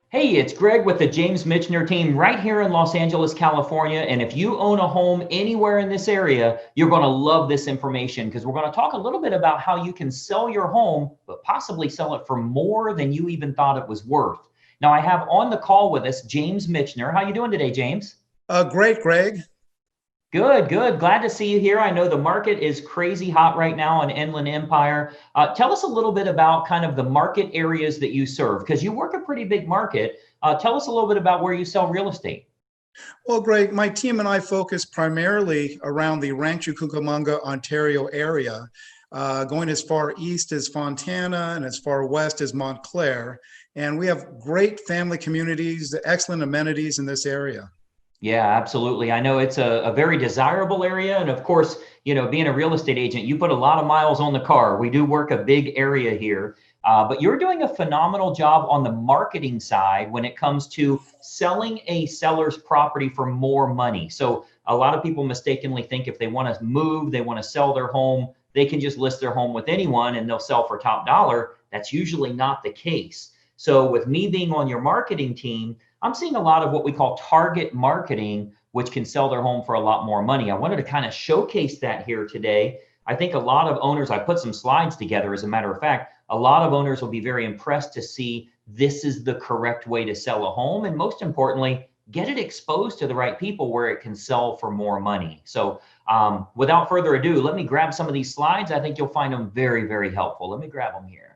Hey, it's Greg with the James Mitchner team right here in Los Angeles, California. And if you own a home anywhere in this area, you're going to love this information because we're going to talk a little bit about how you can sell your home, but possibly sell it for more than you even thought it was worth. Now, I have on the call with us James Mitchner. How you doing today, James? Great, Greg. Good, good. Glad to see you here. I know the market is crazy hot right now in Inland Empire. Tell us a little bit about kind of the market areas that you serve because you work a pretty big market. Tell us a little bit about where you sell real estate. Well, Greg, my team and I focus primarily around the Rancho Cucamonga, Ontario area, going as far east as Fontana and as far west as Montclair. And we have great family communities, excellent amenities in this area. Yeah, absolutely. I know it's a very desirable area. And of course, being a real estate agent, you put a lot of miles on the car. We do work a big area here. But you're doing a phenomenal job on the marketing side when it comes to selling a seller's property for more money. So a lot of people mistakenly think if they want to move, they want to sell their home, they can just list their home with anyone and they'll sell for top dollar. That's usually not the case. So with me being on your marketing team, I'm seeing a lot of what we call target marketing, which can sell their home for a lot more money. I wanted to kind of showcase that here today. I think a lot of owners, I put some slides together, as a matter of fact, a lot of owners will be very impressed to see this is the correct way to sell a home. And most importantly, get it exposed to the right people where it can sell for more money. So without further ado, let me grab some of these slides. I think you'll find them very, very helpful. Let me grab them here.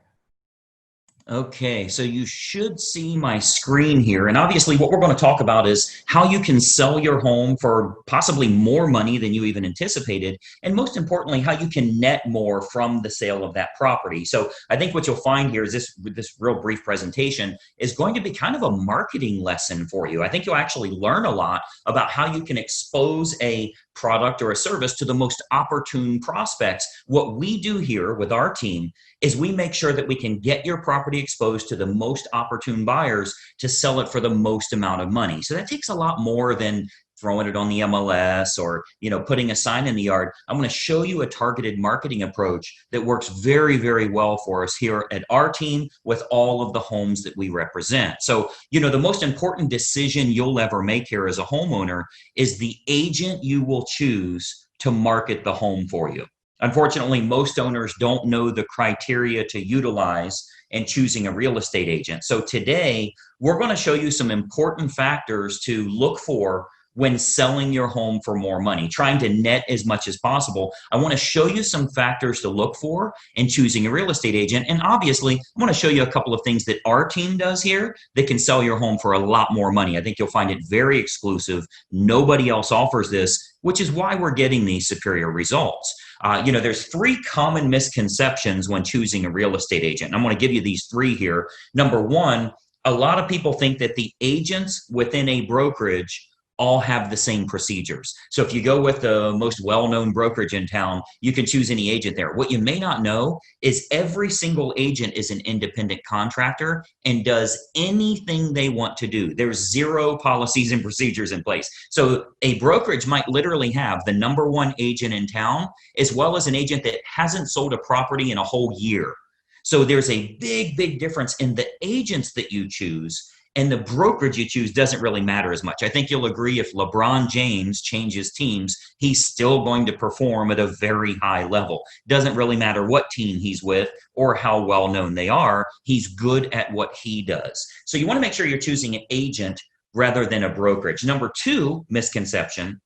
Okay, so you should see my screen here. And obviously, what we're going to talk about is how you can sell your home for possibly more money than you even anticipated. And most importantly, how you can net more from the sale of that property. So I think what you'll find here is this real brief presentation is going to be kind of a marketing lesson for you. I think you'll actually learn a lot about how you can expose a product or a service to the most opportune prospects. What we do here with our team is we make sure that we can get your property exposed to the most opportune buyers to sell it for the most amount of money. So that takes a lot more than throwing it on the MLS or putting a sign in the yard. I'm going to show you a targeted marketing approach that works very, very well for us here at our team with all of the homes that we represent. So the most important decision you'll ever make here as a homeowner is the agent you will choose to market the home for you. Unfortunately, most owners don't know the criteria to utilize in choosing a real estate agent. So today, we're going to show you some important factors to look for when selling your home for more money, trying to net as much as possible. I want to show you some factors to look for in choosing a real estate agent. And obviously, I want to show you a couple of things that our team does here that can sell your home for a lot more money. I think you'll find it very exclusive. Nobody else offers this, which is why we're getting these superior results. There's three common misconceptions when choosing a real estate agent. And I'm going to give you these three here. Number one, a lot of people think that the agents within a brokerage all have the same procedures. So if you go with the most well-known brokerage in town, you can choose any agent there. What you may not know is every single agent is an independent contractor and does anything they want to do. There's zero policies and procedures in place. So a brokerage might literally have the number one agent in town, as well as an agent that hasn't sold a property in a whole year. So there's a big, big difference in the agents that you choose, and the brokerage you choose doesn't really matter as much. I think you'll agree if LeBron James changes teams, he's still going to perform at a very high level. Doesn't really matter what team he's with or how well known they are. He's good at what he does. So you want to make sure you're choosing an agent rather than a brokerage. Number two misconception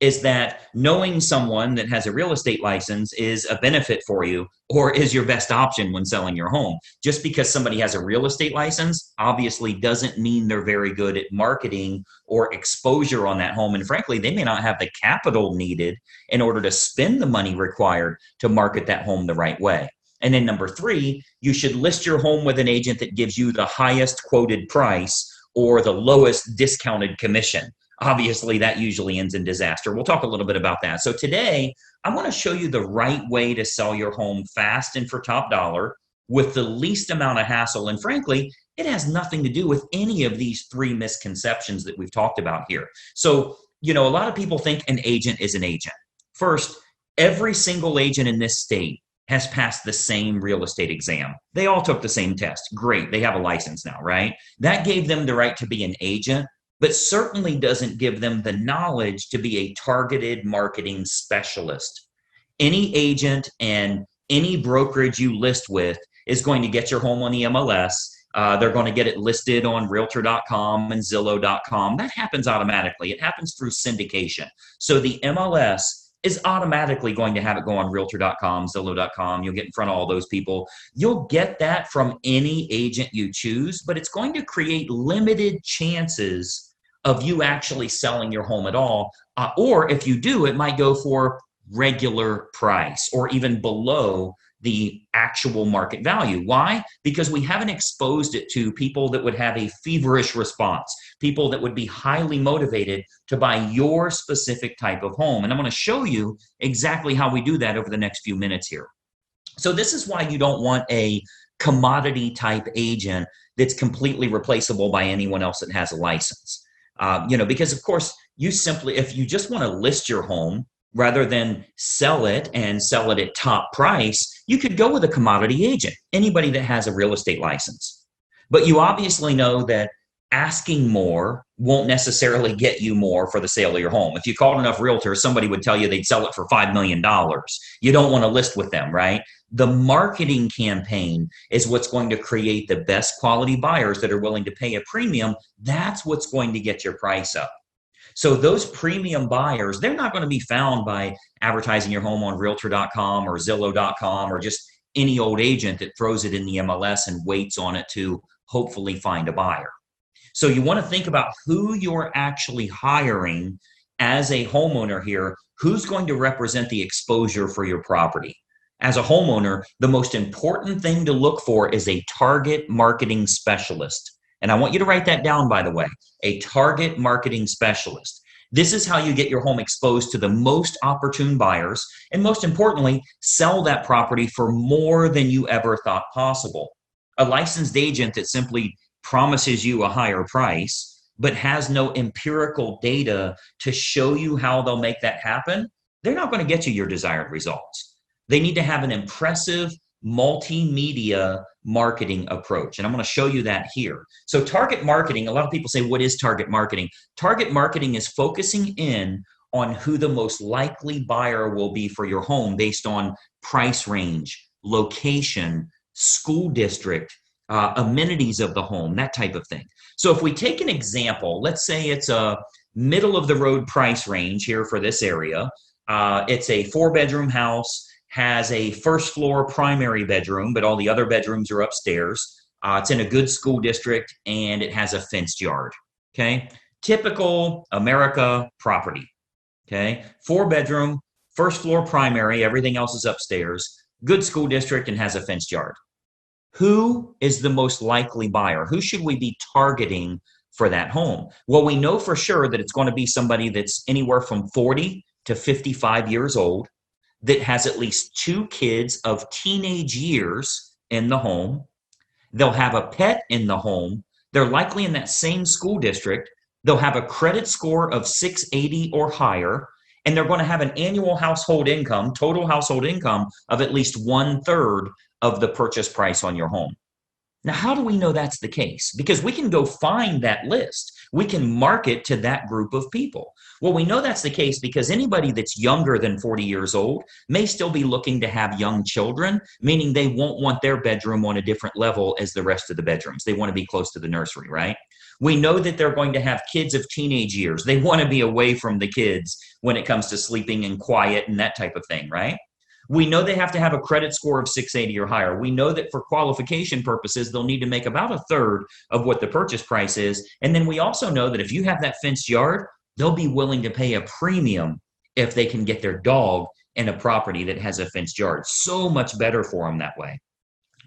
is that knowing someone that has a real estate license is a benefit for you or is your best option when selling your home. Just because somebody has a real estate license obviously doesn't mean they're very good at marketing or exposure on that home. And frankly, they may not have the capital needed in order to spend the money required to market that home the right way. And then number three, you should list your home with an agent that gives you the highest quoted price or the lowest discounted commission. Obviously, that usually ends in disaster. We'll talk a little bit about that. So today, I want to show you the right way to sell your home fast and for top dollar with the least amount of hassle. And frankly, it has nothing to do with any of these three misconceptions that we've talked about here. So, a lot of people think an agent is an agent. First, every single agent in this state has passed the same real estate exam. They all took the same test. Great. They have a license now, right? That gave them the right to be an agent, but certainly doesn't give them the knowledge to be a targeted marketing specialist. Any agent and any brokerage you list with is going to get your home on the MLS. They're going to get it listed on realtor.com and zillow.com. That happens automatically. It happens through syndication. So the MLS is automatically going to have it go on realtor.com, zillow.com. You'll get in front of all those people. You'll get that from any agent you choose, but it's going to create limited chances of you actually selling your home at all. Or if you do, it might go for regular price or even below the actual market value. Why? Because we haven't exposed it to people that would have a feverish response, people that would be highly motivated to buy your specific type of home. And I'm going to show you exactly how we do that over the next few minutes here. So this is why you don't want a commodity type agent that's completely replaceable by anyone else that has a license. Because of course, if you just want to list your home rather than sell it and sell it at top price, you could go with a commodity agent, anybody that has a real estate license. But you obviously know that asking more won't necessarily get you more for the sale of your home. If you called enough realtors, somebody would tell you they'd sell it for $5 million. You don't want to list with them, right? The marketing campaign is what's going to create the best quality buyers that are willing to pay a premium. That's what's going to get your price up. So those premium buyers, they're not going to be found by advertising your home on realtor.com or zillow.com or just any old agent that throws it in the MLS and waits on it to hopefully find a buyer. So you want to think about who you're actually hiring as a homeowner here, who's going to represent the exposure for your property. As a homeowner, the most important thing to look for is a target marketing specialist. And I want you to write that down, by the way, a target marketing specialist. This is how you get your home exposed to the most opportune buyers, and most importantly, sell that property for more than you ever thought possible. A licensed agent that simply promises you a higher price, but has no empirical data to show you how they'll make that happen, they're not going to get you your desired results. They need to have an impressive multimedia marketing approach. And I'm going to show you that here. So target marketing, a lot of people say, what is target marketing? Target marketing is focusing in on who the most likely buyer will be for your home based on price range, location, school district, amenities of the home, that type of thing. So if we take an example, let's say it's a middle of the road price range here for this area. It's a 4-bedroom house, has a first floor primary bedroom, but all the other bedrooms are upstairs. It's in a good school district and it has a fenced yard. Okay. Typical America property. Okay. 4-bedroom, first floor primary, everything else is upstairs, good school district and has a fenced yard. Who is the most likely buyer? Who should we be targeting for that home? Well, we know for sure that it's going to be somebody that's anywhere from 40 to 55 years old, that has at least 2 kids of teenage years in the home. They'll have a pet in the home. They're likely in that same school district. They'll have a credit score of 680 or higher, and they're going to have an annual household income, total household income of at least 1/3 of the purchase price on your home. Now, how do we know that's the case? Because we can go find that list. We can market to that group of people. Well, we know that's the case because anybody that's younger than 40 years old may still be looking to have young children, meaning they won't want their bedroom on a different level as the rest of the bedrooms. They want to be close to the nursery, right? We know that they're going to have kids of teenage years. They want to be away from the kids when it comes to sleeping and quiet and that type of thing, right? We know they have to have a credit score of 680 or higher. We know that for qualification purposes, they'll need to make about 1/3 of what the purchase price is. And then we also know that if you have that fenced yard, they'll be willing to pay a premium if they can get their dog in a property that has a fenced yard. So much better for them that way.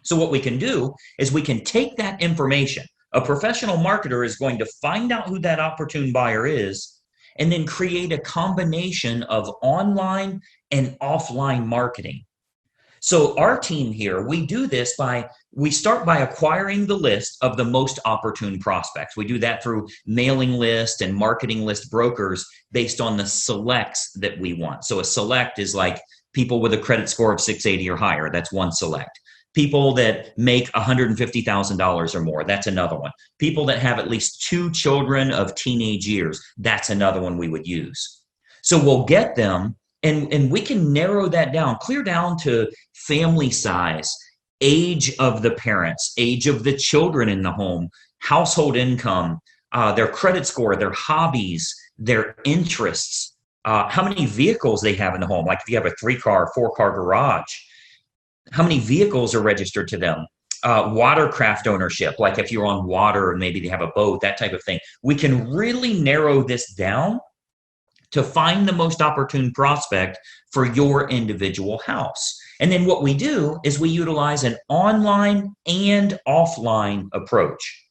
So what we can do is we can take that information. A professional marketer is going to find out who that opportune buyer is and then create a combination of online and offline marketing. So our team here, we do this we start by acquiring the list of the most opportune prospects. We do that through mailing list and marketing list brokers based on the selects that we want. So a select is like People with a credit score of 680 or higher, that's one select. People that make $150,000 or more, that's another one. People that have at least 2 children of teenage years, that's another one we would use. So we'll get them, and we can narrow that down, clear down to family size, age of the parents, age of the children in the home, household income, their credit score, their hobbies, their interests, how many vehicles they have in the home. Like if you have a 3-car, 4-car garage, how many vehicles are registered to them? Watercraft ownership, like if you're on water and maybe they have a boat, that type of thing. We can really narrow this down to find the most opportune prospect for your individual house. And then what we do is we utilize an online and offline approach.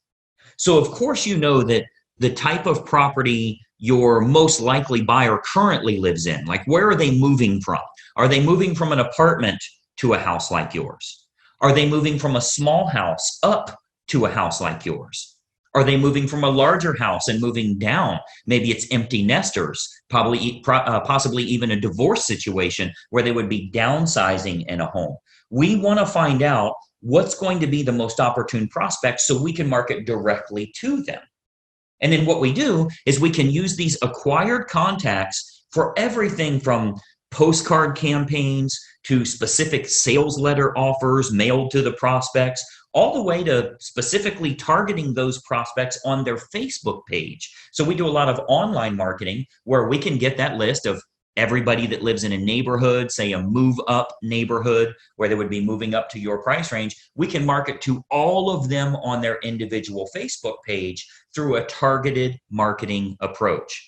So of course, you know that the type of property your most likely buyer currently lives in, like where are they moving from? Are they moving from an apartment to a house like yours? Are they moving from a small house up to a house like yours? Are they moving from a larger house and moving down? Maybe it's empty nesters, possibly even a divorce situation where they would be downsizing in a home. We want to find out what's going to be the most opportune prospect so we can market directly to them. And then what we do is we can use these acquired contacts for everything from postcard campaigns to specific sales letter offers mailed to the prospects, all the way to specifically targeting those prospects on their Facebook page. So we do a lot of online marketing where we can get that list of everybody that lives in a neighborhood, say a move up neighborhood where they would be moving up to your price range. We can market to all of them on their individual Facebook page through a targeted marketing approach.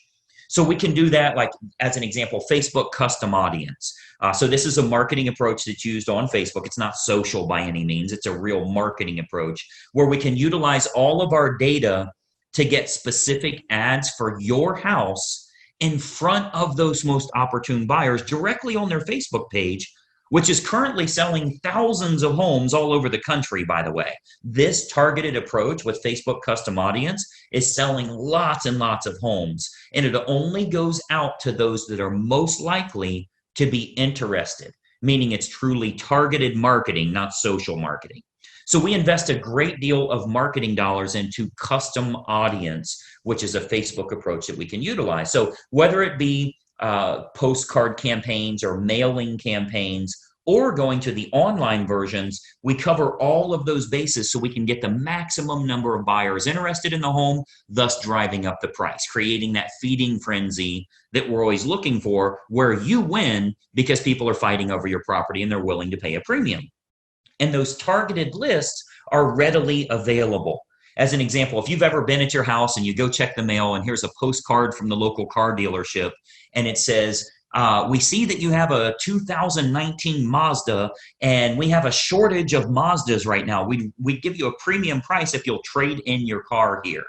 So we can do that, like as an example, Facebook custom audience. So this is a marketing approach that's used on Facebook. It's not social by any means. It's a real marketing approach where we can utilize all of our data to get specific ads for your house in front of those most opportune buyers directly on their Facebook page, which is currently selling thousands of homes all over the country, by the way. This targeted approach with Facebook custom audience is selling lots and lots of homes, and it only goes out to those that are most likely to be interested, meaning it's truly targeted marketing, not social marketing. So we invest a great deal of marketing dollars into custom audience, which is a Facebook approach that we can utilize. So whether it be postcard campaigns or mailing campaigns or going to the online versions, we cover all of those bases so we can get the maximum number of buyers interested in the home, thus driving up the price, creating that feeding frenzy that we're always looking for, where you win because people are fighting over your property and they're willing to pay a premium. And those targeted lists are readily available. As an example, if you've ever been at your house and you go check the mail and here's a postcard from the local car dealership and it says, we see that you have a 2019 Mazda and we have a shortage of Mazdas right now. We'd give you a premium price if you'll trade in your car here.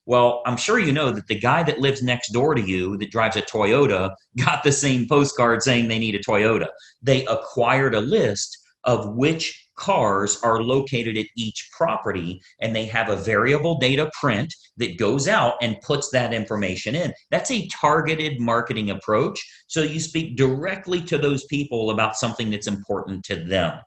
Well, I'm sure you know that the guy that lives next door to you that drives a Toyota got the same postcard saying they need a Toyota. They acquired a list of which cars are located at each property, and they have a variable data print that goes out and puts that information in. That's a targeted marketing approach. So you speak directly to those people about something that's important to them.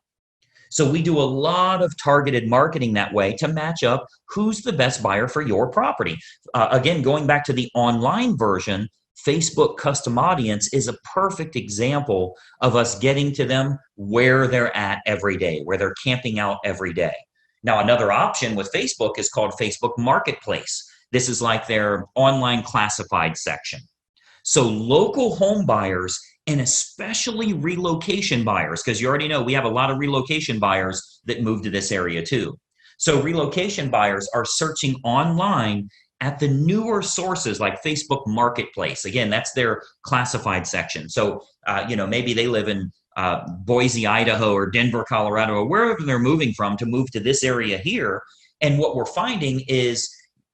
So we do a lot of targeted marketing that way to match up who's the best buyer for your property. Again, going back to the online version, Facebook custom audience is a perfect example of us getting to them where they're at every day, where they're camping out every day. Now, another option with Facebook is called Facebook Marketplace. This is like their online classified section. So local home buyers and especially relocation buyers, because you already know we have a lot of relocation buyers that move to this area too. So relocation buyers are searching online at the newer sources like Facebook Marketplace. Again, that's their classified section. So, maybe they live in Boise, Idaho, or Denver, Colorado, or wherever they're moving from to move to this area here. And what we're finding is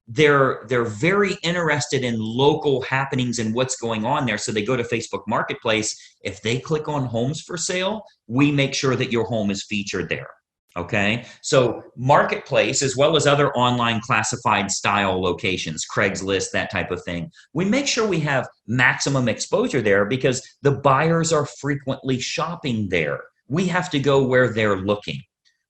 they're very interested in local happenings and what's going on there. So they go to Facebook Marketplace. If they click on homes for sale, we make sure that your home is featured there. Okay, so marketplace as well as other online classified style locations, Craigslist, that type of thing. We make sure we have maximum exposure there because the buyers are frequently shopping there. We have to go where they're looking.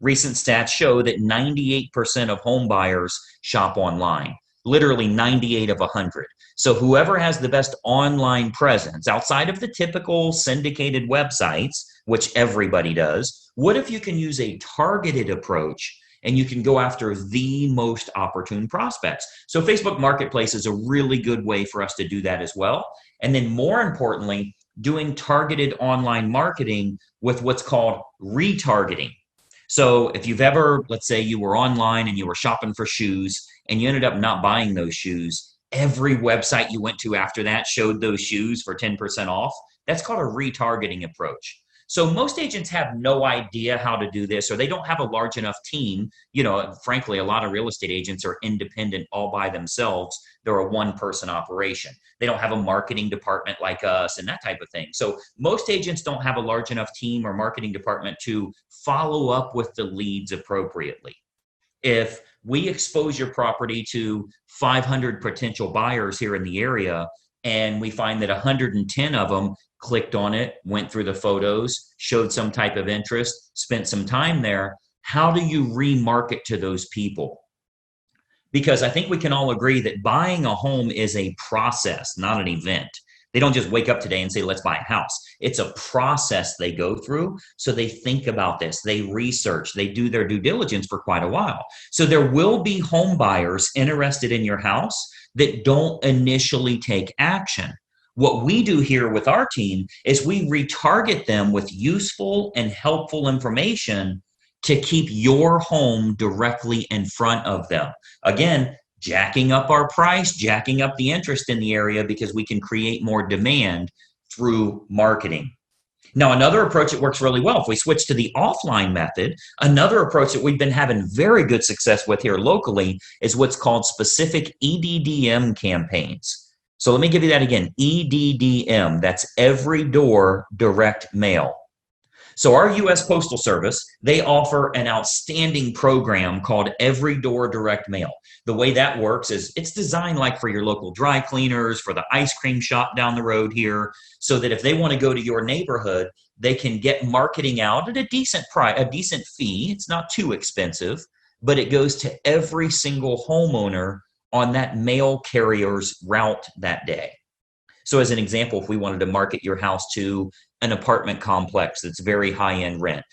Recent stats show that 98% of home buyers shop online, literally 98 of 100. So whoever has the best online presence outside of the typical syndicated websites, which everybody does, what if you can use a targeted approach and you can go after the most opportune prospects? So Facebook Marketplace is a really good way for us to do that as well. And then more importantly, doing targeted online marketing with what's called retargeting. So if you've ever, let's say you were online and you were shopping for shoes and you ended up not buying those shoes, every website you went to after that showed those shoes for 10% off. That's called a retargeting approach. So most agents have no idea how to do this, or they don't have a large enough team. You know, frankly, a lot of real estate agents are independent all by themselves. They're a one-person operation. They don't have a marketing department like us and that type of thing. So most agents don't have a large enough team or marketing department to follow up with the leads appropriately. If we expose your property to 500 potential buyers here in the area, and we find that 110 of them clicked on it, went through the photos, showed some type of interest, spent some time there, how do you remarket to those people? Because I think we can all agree that buying a home is a process, not an event. They don't just wake up today and say, let's buy a house. It's a process they go through. So they think about this, they research, they do their due diligence for quite a while. So there will be home buyers interested in your house that don't initially take action. What we do here with our team is we retarget them with useful and helpful information to keep your home directly in front of them. Again, jacking up our price, jacking up the interest in the area because we can create more demand through marketing. Now, another approach that works really well, if we switch to the offline method, another approach that we've been having very good success with here locally is what's called specific EDDM campaigns. So let me give you that again, EDDM, that's every door direct mail. So our U.S. Postal Service, they offer an outstanding program called Every Door Direct Mail. The way that works is it's designed like for your local dry cleaners, for the ice cream shop down the road here, so that if they want to go to your neighborhood, they can get marketing out at a decent price, a decent fee. It's not too expensive, but it goes to every single homeowner on that mail carrier's route that day. So as an example, if we wanted to market your house to an apartment complex that's very high-end rent,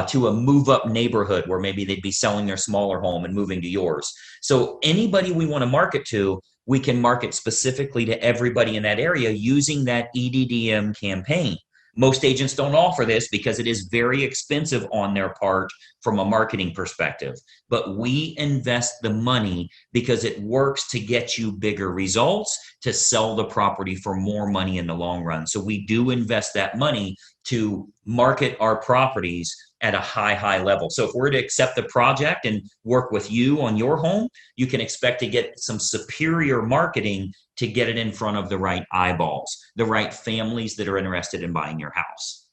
to a move-up neighborhood where maybe they'd be selling their smaller home and moving to yours. So anybody we want to market to, we can market specifically to everybody in that area using that EDDM campaign. Most agents don't offer this because it is very expensive on their part from a marketing perspective. But we invest the money because it works to get you bigger results, to sell the property for more money in the long run. So we do invest that money to market our properties at a high level. So if we're to accept the project and work with you on your home, you can expect to get some superior marketing to get it in front of the right eyeballs, the right families that are interested in buying your house.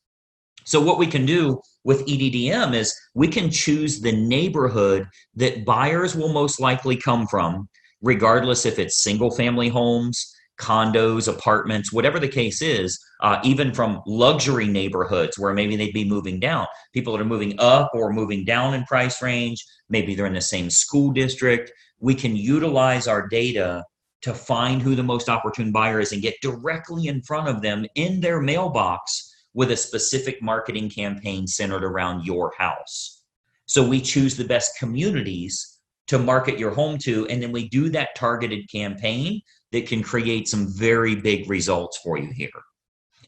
So what we can do with EDDM is we can choose the neighborhood that buyers will most likely come from, regardless if it's single family homes, condos, apartments, whatever the case is, even from luxury neighborhoods where maybe they'd be moving down. People that are moving up or moving down in price range, maybe they're in the same school district. We can utilize our data to find who the most opportune buyer is and get directly in front of them in their mailbox with a specific marketing campaign centered around your house. So we choose the best communities to market your home to, and then we do that targeted campaign that can create some very big results for you here.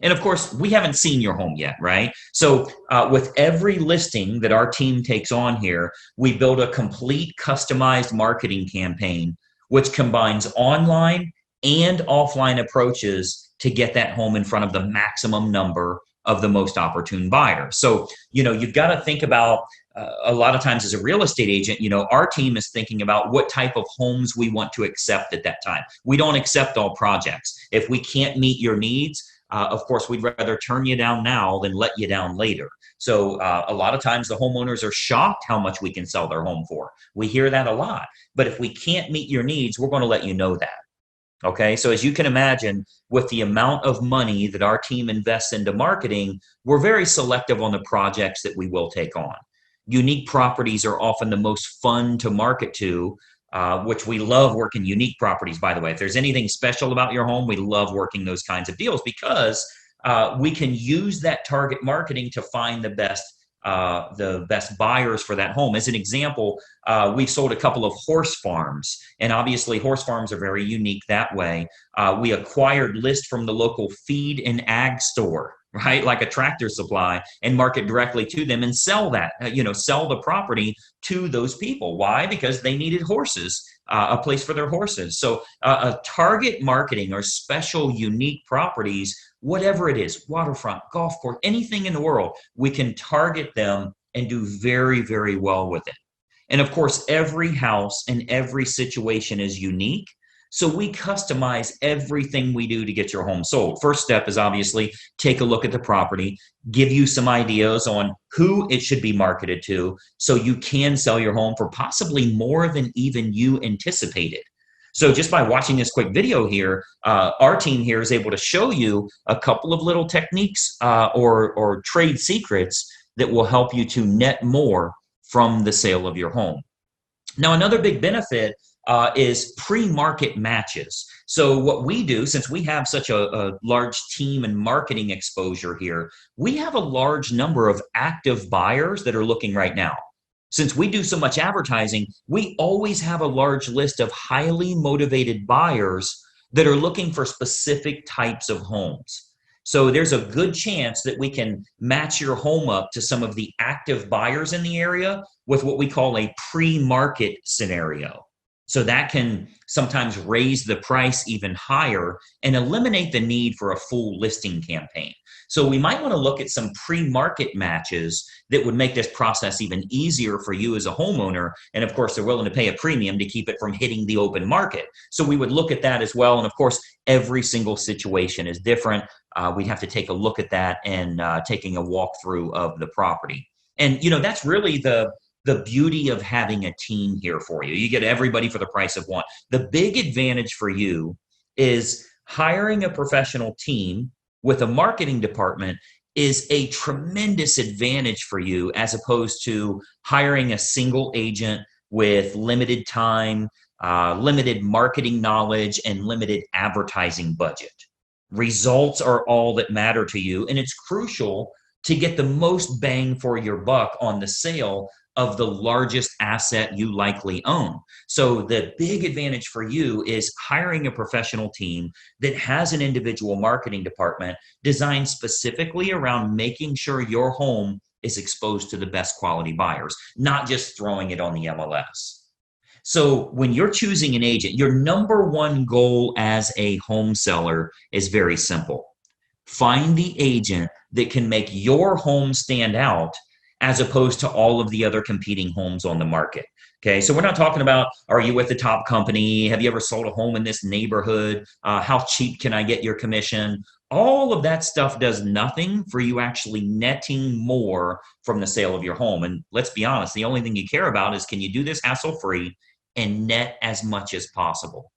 And of course, we haven't seen your home yet, right? So with every listing that our team takes on here, we build a complete customized marketing campaign, which combines online and offline approaches to get that home in front of the maximum number of the most opportune buyers. So, you've got to think about a lot of times as a real estate agent, our team is thinking about what type of homes we want to accept at that time. We don't accept all projects. If we can't meet your needs, of course, we'd rather turn you down now than let you down later. So a lot of times the homeowners are shocked how much we can sell their home for. We hear that a lot. But if we can't meet your needs, we're going to let you know that. Okay, so as you can imagine, with the amount of money that our team invests into marketing, we're very selective on the projects that we will take on. Unique properties are often the most fun to market to, which we love working unique properties, by the way. If there's anything special about your home, we love working those kinds of deals because we can use that target marketing to find the best buyers for that home. As an example, we've sold a couple of horse farms, and obviously horse farms are very unique that way. We acquired lists from the local feed and ag store, right? Like a Tractor Supply, and market directly to them and sell that, sell the property to those people. Why? Because they needed horses, a place for their horses. So target marketing or special unique properties, whatever it is, waterfront, golf course, anything in the world, we can target them and do very, very well with it. And of course, every house and every situation is unique. So we customize everything we do to get your home sold. First step is obviously take a look at the property, give you some ideas on who it should be marketed to so you can sell your home for possibly more than even you anticipated. So just by watching this quick video here, our team here is able to show you a couple of little techniques or trade secrets that will help you to net more from the sale of your home. Now, another big benefit is pre-market matches. So what we do, since we have such a large team and marketing exposure here, we have a large number of active buyers that are looking right now. Since we do so much advertising, we always have a large list of highly motivated buyers that are looking for specific types of homes. So there's a good chance that we can match your home up to some of the active buyers in the area with what we call a pre-market scenario. So that can sometimes raise the price even higher and eliminate the need for a full listing campaign. So we might want to look at some pre-market matches that would make this process even easier for you as a homeowner. And of course, they're willing to pay a premium to keep it from hitting the open market. So we would look at that as well. And of course, every single situation is different. We'd have to take a look at that and taking a walkthrough of the property. And, that's really the beauty of having a team here for you. You get everybody for the price of one. The big advantage for you is hiring a professional team with a marketing department is a tremendous advantage for you as opposed to hiring a single agent with limited time, limited marketing knowledge, and limited advertising budget. Results are all that matter to you, and it's crucial to get the most bang for your buck on the sale of the largest asset you likely own. So the big advantage for you is hiring a professional team that has an individual marketing department designed specifically around making sure your home is exposed to the best quality buyers, not just throwing it on the MLS. So when you're choosing an agent, your number one goal as a home seller is very simple. Find the agent that can make your home stand out as opposed to all of the other competing homes on the market. Okay, so we're not talking about, are you with the top company? Have you ever sold a home in this neighborhood? How cheap can I get your commission? All of that stuff does nothing for you actually netting more from the sale of your home. And let's be honest, the only thing you care about is, can you do this hassle-free and net as much as possible?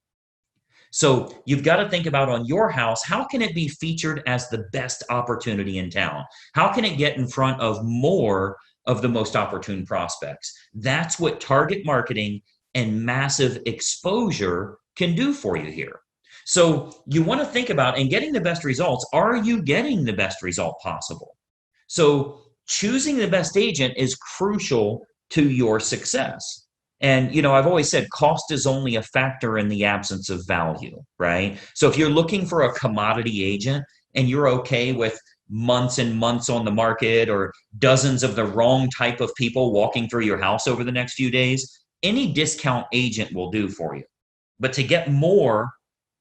So you've got to think about, on your house, how can it be featured as the best opportunity in town? How can it get in front of more of the most opportune prospects? That's what target marketing and massive exposure can do for you here. So you want to think about, in getting the best results, are you getting the best result possible? So choosing the best agent is crucial to your success. And, I've always said cost is only a factor in the absence of value, right? So if you're looking for a commodity agent and you're okay with months and months on the market or dozens of the wrong type of people walking through your house over the next few days, any discount agent will do for you. But to get more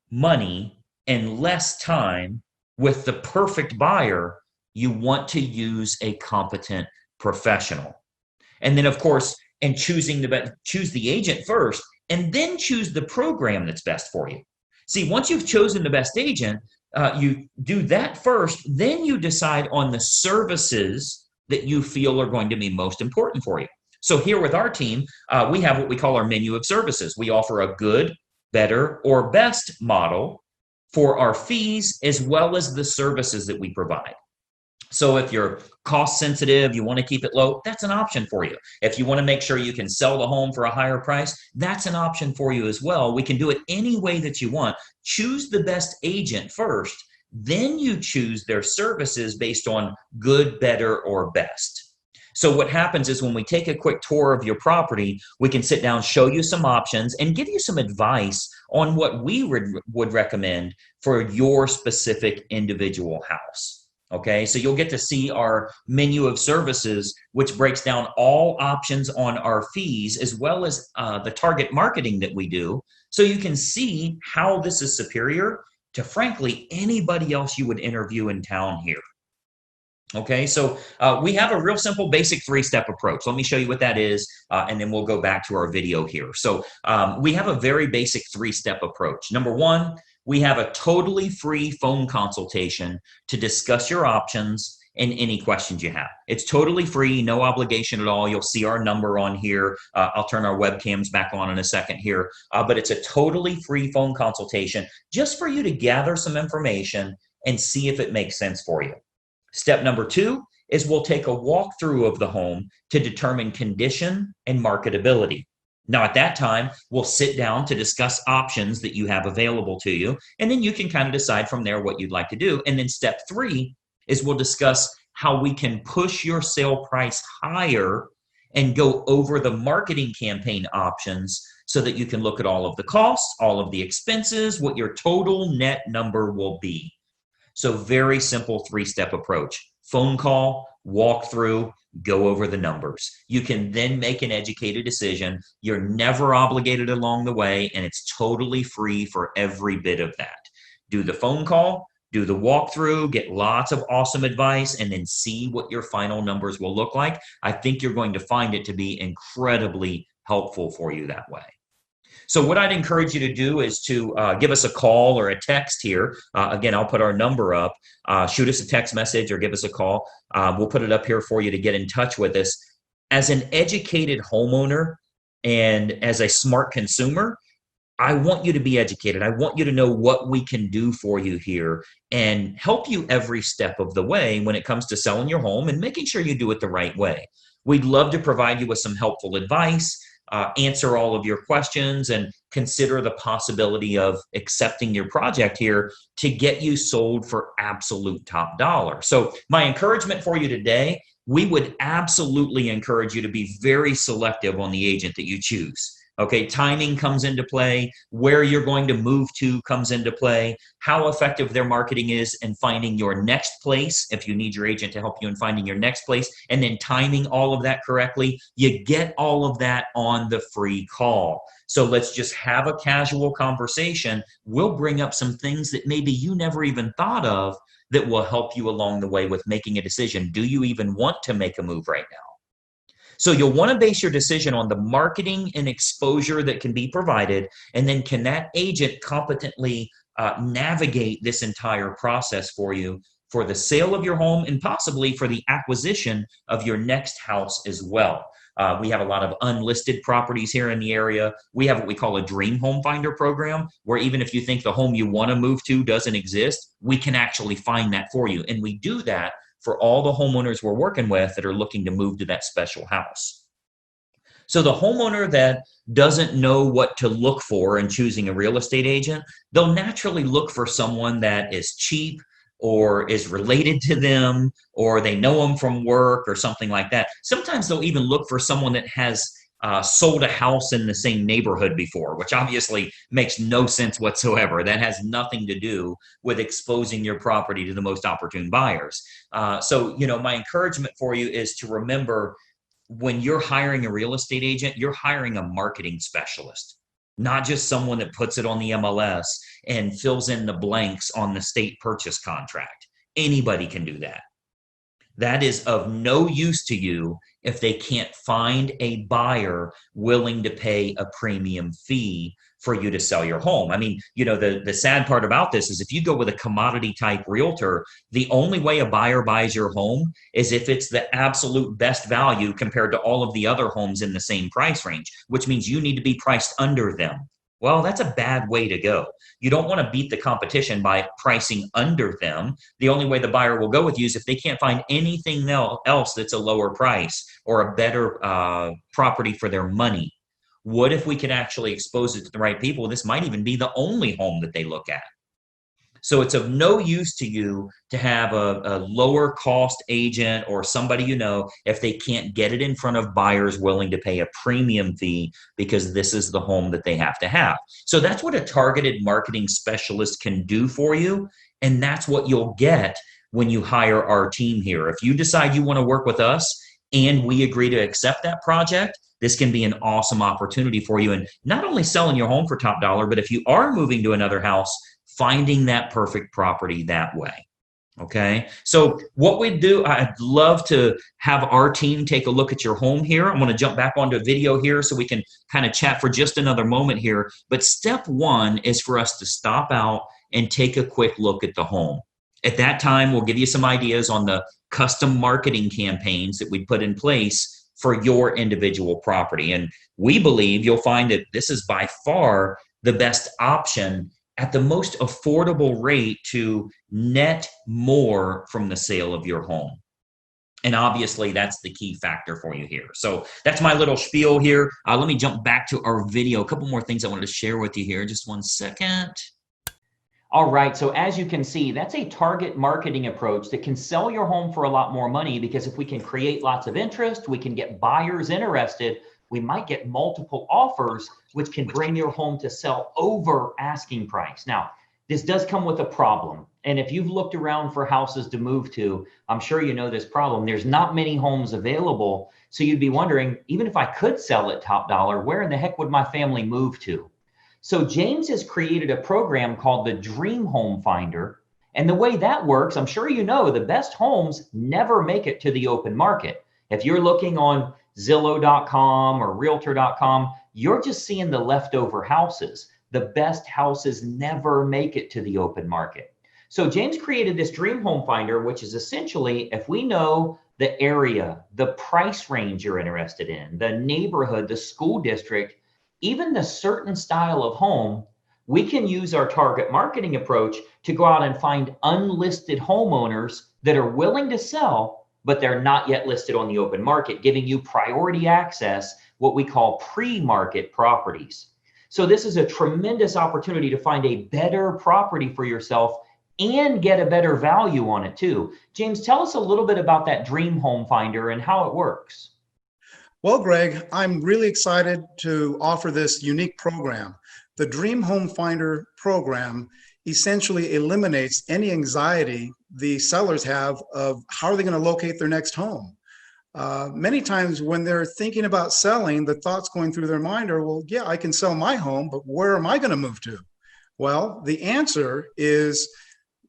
money and less time with the perfect buyer, you want to use a competent professional. And then, of course, and choose the agent first, and then choose the program that's best for you. See, once you've chosen the best agent, you do that first, then you decide on the services that you feel are going to be most important for you. So here with our team, we have what we call our menu of services. We offer a good, better, or best model for our fees as well as the services that we provide. So if you're cost sensitive, you want to keep it low, that's an option for you. If you want to make sure you can sell the home for a higher price, that's an option for you as well. We can do it any way that you want. Choose the best agent first, then you choose their services based on good, better, or best. So what happens is when we take a quick tour of your property, we can sit down, show you some options, and give you some advice on what we would recommend for your specific individual house. Okay, so you'll get to see our menu of services, which breaks down all options on our fees, as well as the target marketing that we do. So you can see how this is superior to, frankly, anybody else you would interview in town here. Okay, so we have a real simple basic three-step approach. Let me show you what that is, and then we'll go back to our video here. So we have a very basic three-step approach. Number one, we have a totally free phone consultation to discuss your options and any questions you have. It's totally free, no obligation at all. You'll see our number on here. I'll turn our webcams back on in a second here, but it's a totally free phone consultation just for you to gather some information and see if it makes sense for you. Step number two is we'll take a walkthrough of the home to determine condition and marketability. Now, at that time, we'll sit down to discuss options that you have available to you, and then you can kind of decide from there what you'd like to do. And then step three is we'll discuss how we can push your sale price higher and go over the marketing campaign options so that you can look at all of the costs, all of the expenses, what your total net number will be. So very simple three-step approach. Phone call, walk through, go over the numbers. You can then make an educated decision. You're never obligated along the way, and it's totally free for every bit of that. Do the phone call, do the walkthrough, get lots of awesome advice, and then see what your final numbers will look like. I think you're going to find it to be incredibly helpful for you that way. So what I'd encourage you to do is to give us a call or a text here. Again, I'll put our number up. Shoot us a text message or give us a call. We'll put it up here for you to get in touch with us. As an educated homeowner and as a smart consumer, I want you to be educated. I want you to know what we can do for you here and help you every step of the way when it comes to selling your home and making sure you do it the right way. We'd love to provide you with some helpful advice, answer all of your questions, and consider the possibility of accepting your project here to get you sold for absolute top dollar. So my encouragement for you today, we would absolutely encourage you to be very selective on the agent that you choose. Okay, timing comes into play, where you're going to move to comes into play, how effective their marketing is in finding your next place, if you need your agent to help you in finding your next place, and then timing all of that correctly. You get all of that on the free call. So let's just have a casual conversation. We'll bring up some things that maybe you never even thought of that will help you along the way with making a decision. Do you even want to make a move right now? So you'll want to base your decision on the marketing and exposure that can be provided, and then can that agent competently navigate this entire process for you for the sale of your home and possibly for the acquisition of your next house as well. We have a lot of unlisted properties here in the area. We have what we call a dream home finder program, where even if you think the home you want to move to doesn't exist, we can actually find that for you. And we do that for all the homeowners we're working with that are looking to move to that special house. So the homeowner that doesn't know what to look for in choosing a real estate agent, they'll naturally look for someone that is cheap or is related to them, or they know them from work or something like that. Sometimes they'll even look for someone that has sold a house in the same neighborhood before, which obviously makes no sense whatsoever. That has nothing to do with exposing your property to the most opportune buyers. So, my encouragement for you is to remember, when you're hiring a real estate agent, you're hiring a marketing specialist, not just someone that puts it on the MLS and fills in the blanks on the state purchase contract. Anybody can do that. That is of no use to you if they can't find a buyer willing to pay a premium fee for you to sell your home. I mean, the sad part about this is if you go with a commodity type realtor, the only way a buyer buys your home is if it's the absolute best value compared to all of the other homes in the same price range, which means you need to be priced under them. Well, that's a bad way to go. You don't want to beat the competition by pricing under them. The only way the buyer will go with you is if they can't find anything else that's a lower price or a better property for their money. What if we could actually expose it to the right people? This might even be the only home that they look at. So it's of no use to you to have a lower cost agent or somebody if they can't get it in front of buyers willing to pay a premium fee because this is the home that they have to have. So that's what a targeted marketing specialist can do for you. And that's what you'll get when you hire our team here. If you decide you want to work with us and we agree to accept that project, this can be an awesome opportunity for you. And not only selling your home for top dollar, but if you are moving to another house, finding that perfect property that way. Okay. So what we do, I'd love to have our team take a look at your home here. I'm going to jump back onto a video here so we can kind of chat for just another moment here. But step one is for us to stop out and take a quick look at the home. At that time, we'll give you some ideas on the custom marketing campaigns that we put in place for your individual property. And we believe you'll find that this is by far the best option at the most affordable rate to net more from the sale of your home. And obviously, that's the key factor for you here. So that's my little spiel here. Let me jump back to our video. A couple more things I wanted to share with you here. Just one second. All right, so as you can see, that's a target marketing approach that can sell your home for a lot more money, because if we can create lots of interest, we can get buyers interested, we might get multiple offers, which can bring your home to sell over asking price. Now, this does come with a problem. And if you've looked around for houses to move to, I'm sure you know this problem. There's not many homes available. So you'd be wondering, even if I could sell at top dollar, where in the heck would my family move to? So James has created a program called the Dream Home Finder. And the way that works, I'm sure you know, the best homes never make it to the open market. If you're looking on Zillow.com or Realtor.com, you're just seeing the leftover houses. The best houses never make it to the open market. So James created this Dream Home Finder, which is essentially, if we know the area, the price range you're interested in, the neighborhood, the school district, even the certain style of home, we can use our target marketing approach to go out and find unlisted homeowners that are willing to sell, but they're not yet listed on the open market, giving you priority access, what we call pre-market properties. So this is a tremendous opportunity to find a better property for yourself and get a better value on it too. James, tell us a little bit about that Dream Home Finder and how it works. Well, Greg, I'm really excited to offer this unique program. The Dream Home Finder program essentially eliminates any anxiety the sellers have of how are they going to locate their next home. Many times when they're thinking about selling, the thoughts going through their mind are, well, yeah, I can sell my home, but where am I going to move to? Well, the answer is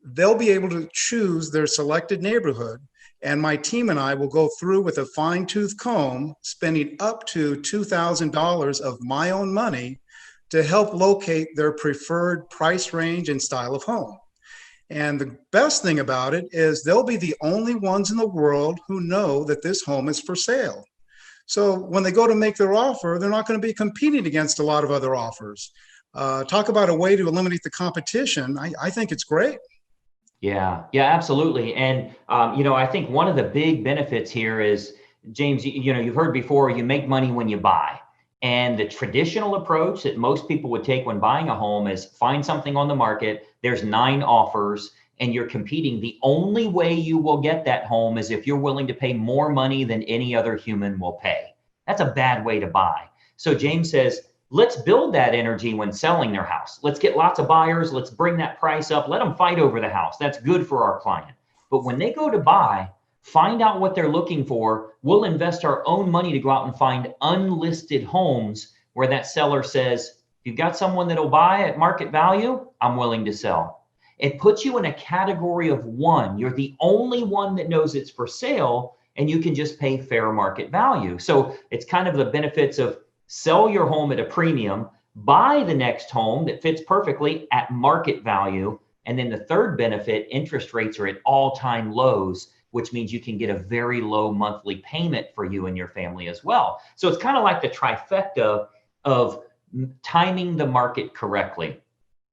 they'll be able to choose their selected neighborhood. And my team and I will go through with a fine-tooth comb, spending up to $2,000 of my own money to help locate their preferred price range and style of home. And the best thing about it is they'll be the only ones in the world who know that this home is for sale. So when they go to make their offer, they're not going to be competing against a lot of other offers. Talk about a way to eliminate the competition. I think it's great. Yeah, absolutely. And, I think one of the big benefits here is, James, you've heard before, you make money when you buy. And the traditional approach that most people would take when buying a home is find something on the market, there's 9 offers, and you're competing. The only way you will get that home is if you're willing to pay more money than any other human will pay. That's a bad way to buy. So James says, let's build that energy when selling their house. Let's get lots of buyers. Let's bring that price up. Let them fight over the house. That's good for our client. But when they go to buy, find out what they're looking for. We'll invest our own money to go out and find unlisted homes where that seller says, if you've got someone that'll buy at market value, I'm willing to sell. It puts you in a category of one. You're the only one that knows it's for sale, and you can just pay fair market value. So it's kind of the benefits of sell your home at a premium, buy the next home that fits perfectly at market value. And then the third benefit, interest rates are at all-time lows, which means you can get a very low monthly payment for you and your family as well. So it's kind of like the trifecta of timing the market correctly.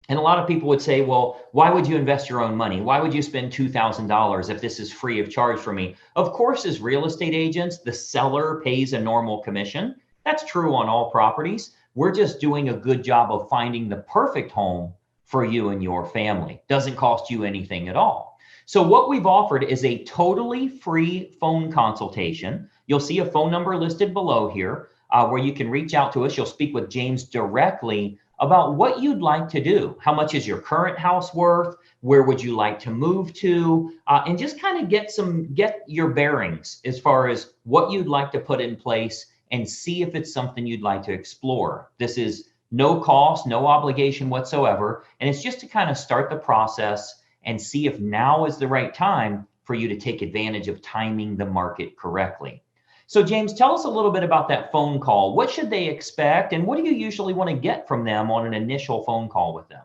And a lot of people would say, well, why would you invest your own money? Why would you spend $2,000 if this is free of charge for me? Of course, as real estate agents, the seller pays a normal commission. That's true on all properties. We're just doing a good job of finding the perfect home for you and your family. Doesn't cost you anything at all. So what we've offered is a totally free phone consultation. You'll see a phone number listed below here where you can reach out to us. You'll speak with James directly about what you'd like to do. How much is your current house worth? Where would you like to move to? And just kind of get your bearings as far as what you'd like to put in place and see if it's something you'd like to explore. This is no cost, no obligation whatsoever. And it's just to kind of start the process and see if now is the right time for you to take advantage of timing the market correctly. So James, tell us a little bit about that phone call. What should they expect, and what do you usually want to get from them on an initial phone call with them?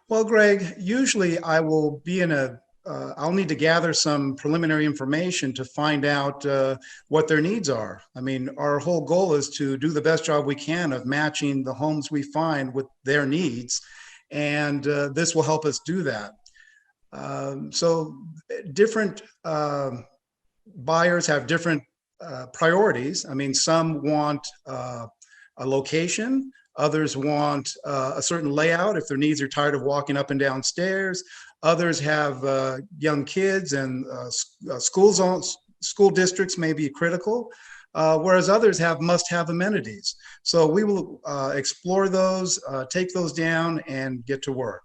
Well, Greg, usually I will be I'll need to gather some preliminary information to find out what their needs are. I mean, our whole goal is to do the best job we can of matching the homes we find with their needs, and this will help us do that. So different buyers have different priorities. I mean, some want a location, others want a certain layout if their needs are tired of walking up and down stairs. Others have young kids and school districts may be critical, whereas others have must-have amenities. So we will explore those, take those down, and get to work.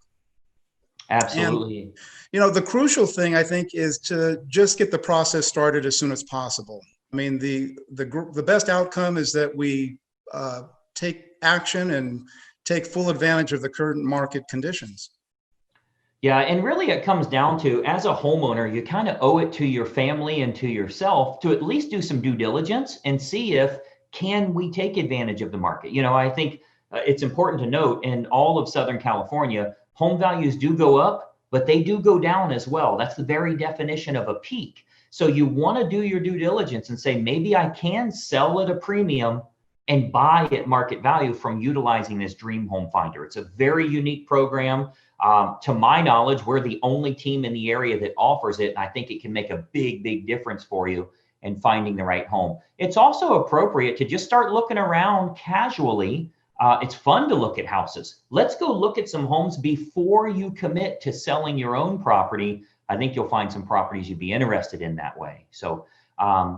Absolutely. And, you know, the crucial thing I think is to just get the process started as soon as possible. I mean, the best outcome is that we take action and take full advantage of the current market conditions. Yeah, and really it comes down to, as a homeowner, you kind of owe it to your family and to yourself to at least do some due diligence and see if can we take advantage of the market. You know, I think it's important to note in all of Southern California, home values do go up, but they do go down as well. That's the very definition of a peak. So you want to do your due diligence and say, maybe I can sell at a premium and buy at market value from utilizing this Dream Home Finder. It's a very unique program. To my knowledge, we're the only team in the area that offers it. And I think it can make a big, big difference for you in finding the right home. It's also appropriate to just start looking around casually. It's fun to look at houses. Let's go look at some homes before you commit to selling your own property. I think you'll find some properties you'd be interested in that way. So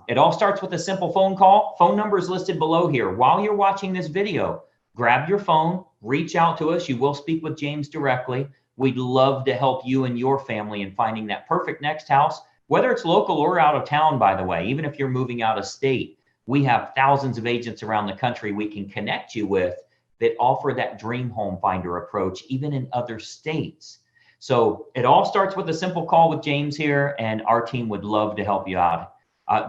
it all starts with a simple phone call. Phone number is listed below here. While you're watching this video, grab your phone, reach out to us. You will speak with James directly. We'd love to help you and your family in finding that perfect next house, whether it's local or out of town, by the way. Even if you're moving out of state, we have thousands of agents around the country we can connect you with that offer that Dream Home Finder approach, even in other states. So it all starts with a simple call with James here, and our team would love to help you out.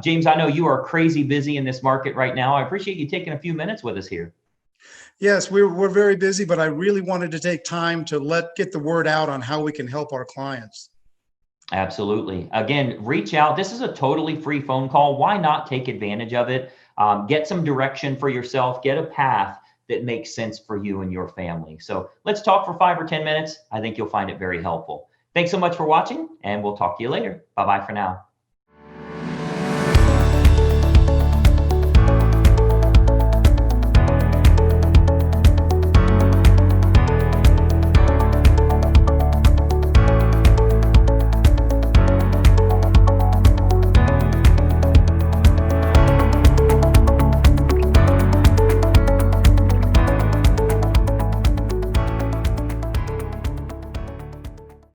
James, I know you are crazy busy in this market right now. I appreciate you taking a few minutes with us here. Yes, we're very busy, but I really wanted to take time to get the word out on how we can help our clients. Absolutely. Again, reach out. This is a totally free phone call. Why not take advantage of it? Get some direction for yourself. Get a path that makes sense for you and your family. So let's talk for 5 or 10 minutes. I think you'll find it very helpful. Thanks so much for watching, and we'll talk to you later. Bye-bye for now.